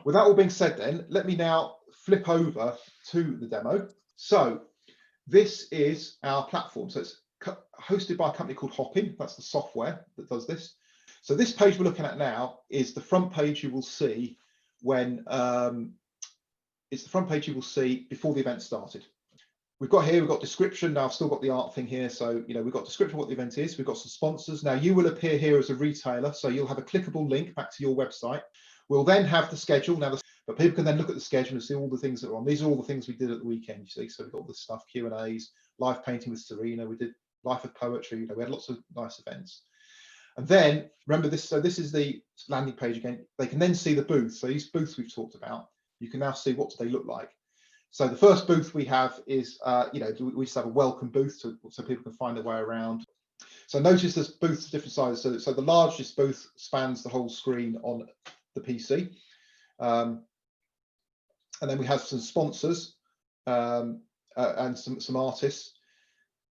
With that all being said then, let me now flip over to the demo. So this is our platform. So it's hosted by a company called Hopin. That's the software that does this. So this page we're looking at now is the front page you will see when it's the front page you will see before the event started. We've got description. Now I've still got the art thing here. So, you know, we've got description of what the event is. We've got some sponsors. Now you will appear here as a retailer. So you'll have a clickable link back to your website. We'll then have the schedule. Now, but people can then look at the schedule and see all the things that are on. These are all the things we did at the weekend, you see. So we've got all this stuff, Q&As, live painting with Serena. We did Life of Poetry. You know, we had lots of nice events. And then remember this. So this is the landing page again. They can then see the booths. So these booths we've talked about, you can now see what do they look like. So the first booth we have is, you know, we just have a welcome booth so people can find their way around. So notice there's booths of different sizes. So the largest booth spans the whole screen on the PC. And then we have some sponsors and some artists.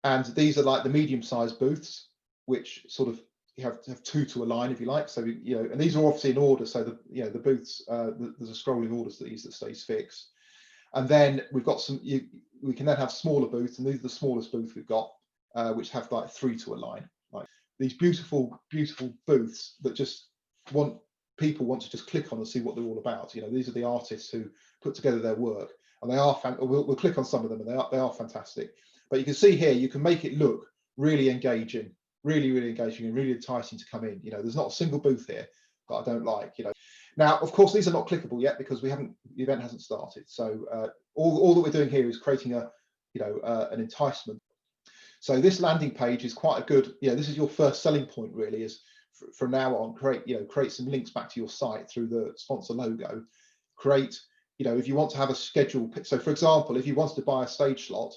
And these are like the medium-sized booths, which sort of you have to have two to a line, if you like. So, you know, and these are obviously in order. So the booths, there's a scrolling order to these that stays fixed. And then we've got we can then have smaller booths, and these are the smallest booth we've got, which have like three to a line. Like these beautiful, beautiful booths that just people want to just click on and see what they're all about. You know, these are the artists who put together their work, and they are we'll click on some of them, and they are fantastic. But you can see here, you can make it look really engaging, really engaging, and really enticing to come in. You know, there's not a single booth here that I don't like. You know. Now, of course, these are not clickable yet because the event hasn't started. So all that we're doing here is creating an enticement. So this landing page is quite a good, this is your first selling point really, is from now on, create some links back to your site through the sponsor logo. Create, if you want to have a schedule. So for example, if you wanted to buy a stage slot,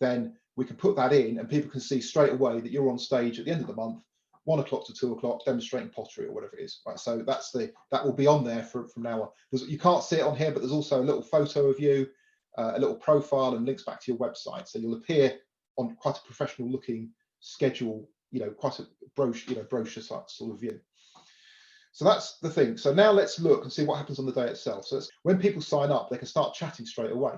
then we can put that in and people can see straight away that you're on stage at the end of the month, 1 o'clock to 2 o'clock, demonstrating pottery or whatever it is, right? So that will be on there from now on. You can't see it on here, but there's also a little photo of you, a little profile, and links back to your website. So you'll appear on quite a professional looking schedule, quite a brochure sort of view. So that's the thing. So now let's look and see what happens on the day itself. So when people sign up, they can start chatting straight away.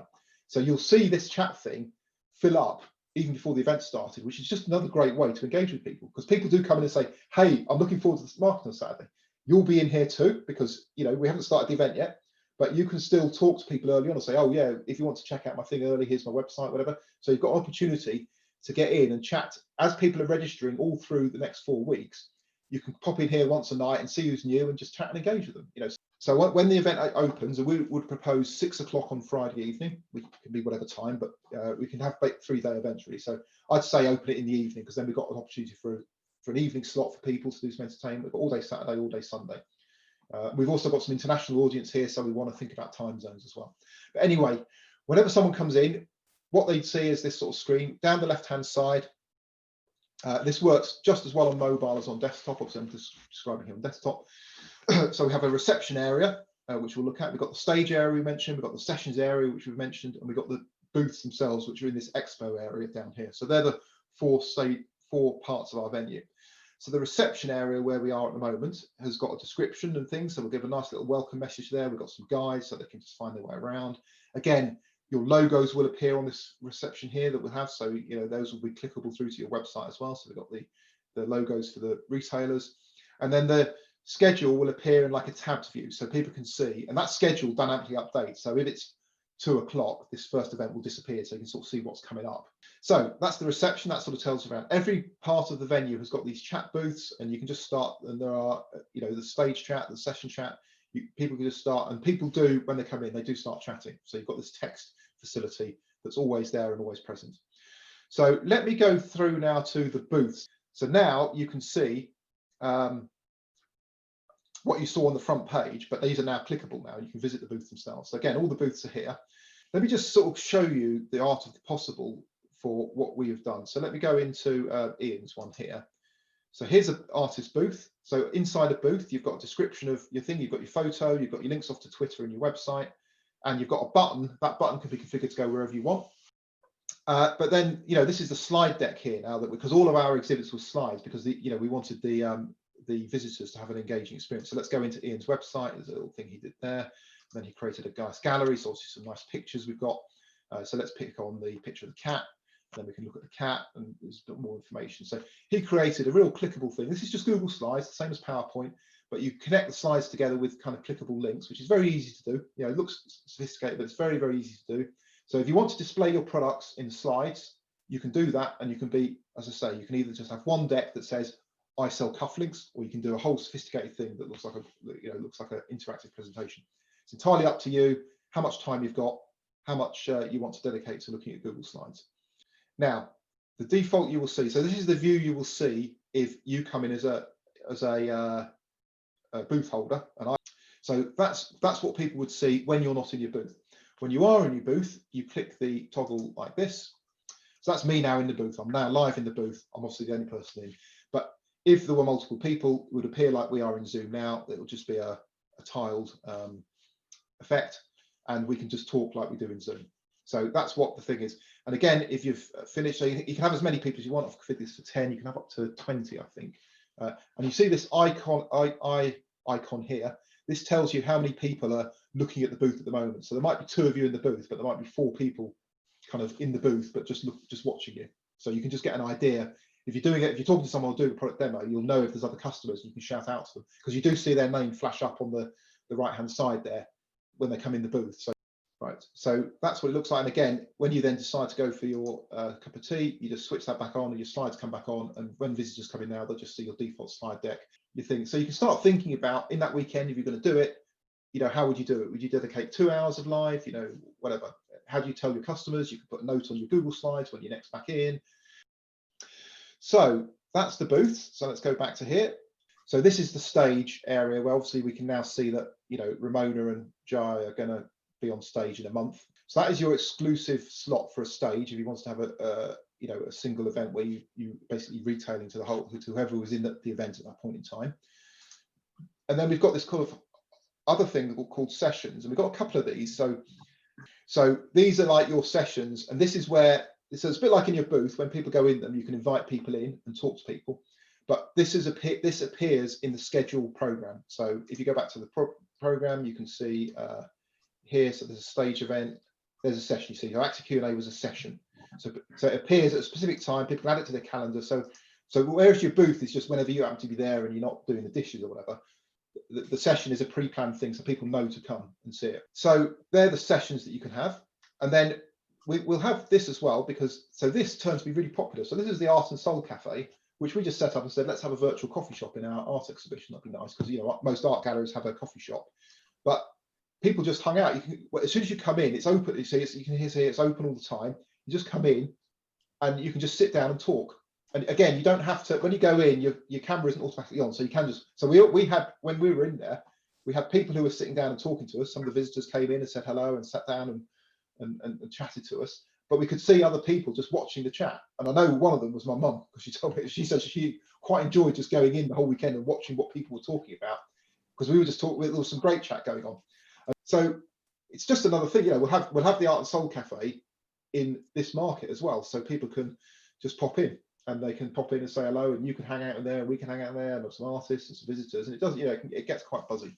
So you'll see this chat thing fill up even before the event started, which is just another great way to engage with people, because people do come in and say, hey, I'm looking forward to this market on Saturday. You'll be in here too, because we haven't started the event yet, but you can still talk to people early on and say, oh yeah, if you want to check out my thing early, here's my website, whatever. So you've got an opportunity to get in and chat as people are registering all through the next 4 weeks. You can pop in here once a night and see who's new and just chat and engage with them. So when the event opens, we would propose 6 o'clock on Friday evening. We can be whatever time, but we can have 3-day events really. So I'd say open it in the evening, because then we've got an opportunity for an evening slot for people to do some entertainment. We've got all day Saturday, all day Sunday. We've also got some international audience here, so we want to think about time zones as well. But anyway, whenever someone comes in, what they'd see is this sort of screen down the left-hand side. This works just as well on mobile as on desktop. Obviously, I'm just describing here on desktop. So we have a reception area, which we'll look at. We've got the stage area we mentioned. We've got the sessions area, which we've mentioned, and we've got the booths themselves, which are in this expo area down here. So they're the four parts of our venue. So the reception area where we are at the moment has got a description and things. So we'll give a nice little welcome message there. We've got some guides so they can just find their way around. Again, your logos will appear on this reception here that we'll have. So, those will be clickable through to your website as well. So we've got the logos for the retailers. And then the schedule will appear in like a tabbed view so people can see. And that schedule dynamically updates. So if it's 2 o'clock, this first event will disappear so you can sort of see what's coming up. So that's the reception. That sort of tells you around. Every part of the venue has got these chat booths, and you can just start, and there are, the stage chat, the session chat. People can just start, and people do, when they come in, they do start chatting. So you've got this text facility that's always there and always present. So let me go through now to the booths. So now you can see what you saw on the front page, but these are now clickable now. You can visit the booth themselves. So again, all the booths are here. Let me just sort of show you the art of the possible for what we have done. So let me go into Ian's one here. So here's an artist booth. So inside a booth, you've got a description of your thing. You've got your photo, you've got your links off to Twitter and your website, and you've got a button. That button can be configured to go wherever you want. But then, this is the slide deck here now, that because all of our exhibits were slides, because we wanted the visitors to have an engaging experience. So let's go into Ian's website. There's a little thing he did there. Then he created a nice gallery, so obviously some nice pictures we've got. So let's pick on the picture of the cat. Then we can look at the cat and there's a bit more information. So he created a real clickable thing. This is just Google Slides, the same as PowerPoint, but you connect the slides together with kind of clickable links, which is very easy to do. You know, it looks sophisticated, but it's very, very easy to do. So if you want to display your products in slides, you can do that, and you can be, as I say, you can either just have one deck that says I sell cufflinks, or you can do a whole sophisticated thing that looks like looks like an interactive presentation. It's entirely up to you how much time you've got, how much you want to dedicate to looking at Google Slides. Now, the default you will see. So this is the view you will see if you come in as a booth holder, so that's what people would see when you're not in your booth. When you are in your booth, you click the toggle like this. So that's me now in the booth. I'm now live in the booth. I'm obviously the only person in. But if there were multiple people, it would appear like we are in Zoom now. It will just be a tiled effect, and we can just talk like we do in Zoom. So that's what the thing is. And again, if you've finished, so you can have as many people as you want. I've configured this for 10. You can have up to 20, I think. And you see this icon here. This tells you how many people are looking at the booth at the moment. So there might be 2 of you in the booth, but there might be 4 people kind of in the booth, but just watching you. So you can just get an idea. If you're talking to someone or doing a product demo, you'll know if there's other customers. You can shout out to them because you do see their name flash up on the right-hand side there when they come in the booth. So right, so that's what it looks like. And again, when you then decide to go for your cup of tea, you just switch that back on, and your slides come back on. And when visitors come in now, they'll just see your default slide deck. You think so you can start thinking about in that weekend, if you're going to do it, you know, how would you do it? Would you dedicate 2 hours of live? You know, whatever. How do you tell your customers? You can put a note on your Google Slides when you're next back in. So that's the booth. So let's go back to here. So this is the stage area where obviously we can now see that, you know, Ramona and Jai are going to be on stage in a month. So that is your exclusive slot for a stage if you want to have a single event where you basically retailing to whoever was in the event at that point in time. And then we've got this kind of other thing called sessions, and we've got a couple of these. So these are like your sessions, and this is where it's a bit like in your booth when people go in them, you can invite people in and talk to people. But this appears in the schedule program. So if you go back to the program, you can see here. So there's a stage event. There's a session. You see, your Active Q&A was a session. So it appears at a specific time. People add it to their calendar. So whereas your booth is just whenever you happen to be there and you're not doing the dishes or whatever, the session is a pre-planned thing, so people know to come and see it. So they're the sessions that you can have, and then we'll have this as well, because this turned to be really popular. So this is the Art and Soul Cafe, which we just set up and said, let's have a virtual coffee shop in our art exhibition. That'd be nice, because you know most art galleries have a coffee shop, but people just hung out. As soon as you come in, it's open. You see, you can see it's open all the time. You just come in, and you can just sit down and talk. And again, you don't have to, when you go in, your camera isn't automatically on, so you can just, so we had, when we were in there, we had people who were sitting down and talking to us. Some of the visitors came in and said hello and sat down and chatted to us, but we could see other people just watching the chat. And I know one of them was my mum, because she told me, she said she quite enjoyed just going in the whole weekend and watching what people were talking about, because we were just talking, there was some great chat going on. So it's just another thing, you know, we'll have the Art and Soul Cafe in this market as well, so people can just pop in. And they can pop in and say hello, and you can hang out in there, and we can hang out in there, and there's some artists and some visitors, and it does, you know, it gets quite buzzy.